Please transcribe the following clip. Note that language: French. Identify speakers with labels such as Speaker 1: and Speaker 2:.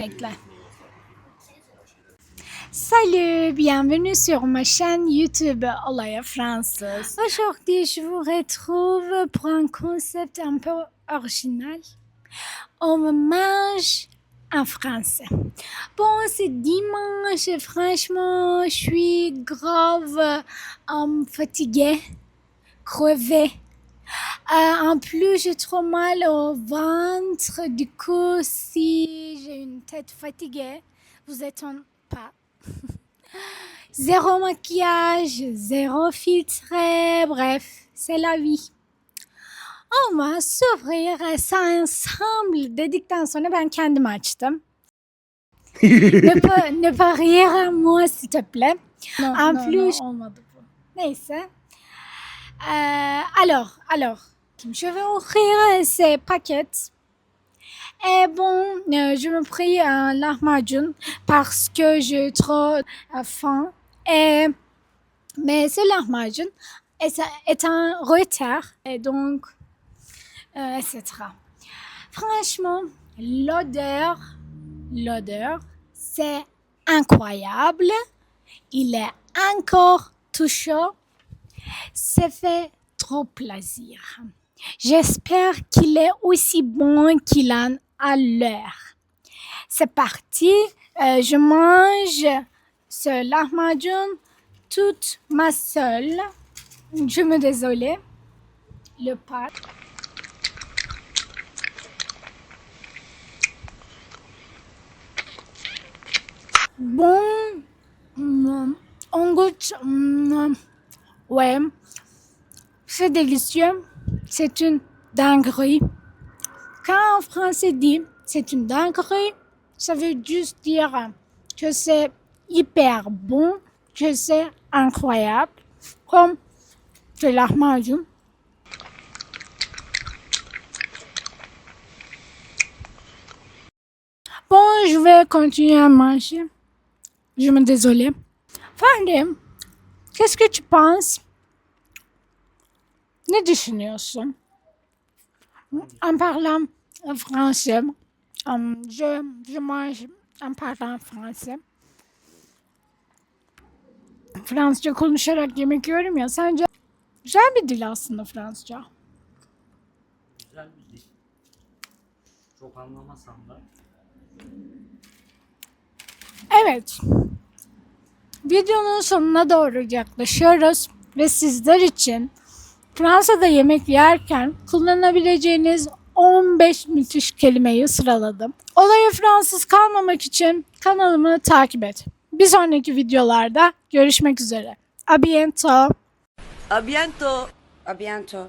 Speaker 1: Bekle. Salut, bienvenue sur ma chaîne YouTube Olaya Française. Aujourd'hui, je vous retrouve pour un concept un peu original. On mange en français. Bon, c'est dimanche, franchement, je suis grave fatiguée, crevée. En plus, j'ai trop mal au ventre. Du coup, si j'ai une tête fatiguée, vous étonnez pas. Zéro maquillage, zéro filtre, bref, c'est la vie. On va s'ouvrir ça ensemble. Dedikten ben kendim açtım. ne pas rire à moi, s'il te plaît. En plus, olmadı bu. Neyse. Alors, je vais ouvrir ces paquets. Et bon, je me prie un lahmacun parce que j'ai trop faim. Mais ce lahmacun est un retard et donc, etc. Franchement, l'odeur, c'est incroyable. Il est encore tout chaud. Ça fait trop plaisir. J'espère qu'il est aussi bon qu'il en a l'air. C'est parti. Je mange ce lahmacun toute ma seule. Je me désolais. Le pâte. Bon, on goûte. Ouais, c'est délicieux. C'est une dinguerie. Quand en français dit c'est une dinguerie, ça veut juste dire que c'est hyper bon, que c'est incroyable, comme le lahmacun. Bon, je vais continuer à manger. Je me désolais. Fahri, qu'est-ce que tu penses? Ne düşünüyorsun? En parlant français, je mange en parlant français. Fransızca konuşarak yemek yiyorum ya. Sence güzel bir dil aslında Fransızca.
Speaker 2: Güzel bir dil. Çok anlamasam da.
Speaker 1: Evet. Videonun sonuna doğru yaklaşıyoruz ve sizler için Fransa'da yemek yerken kullanabileceğiniz 15 müthiş kelimeyi sıraladım. Olaya Fransız kalmamak için kanalımı takip et. Bir sonraki videolarda görüşmek üzere. A bientôt.
Speaker 3: A bientôt.
Speaker 4: À bientôt.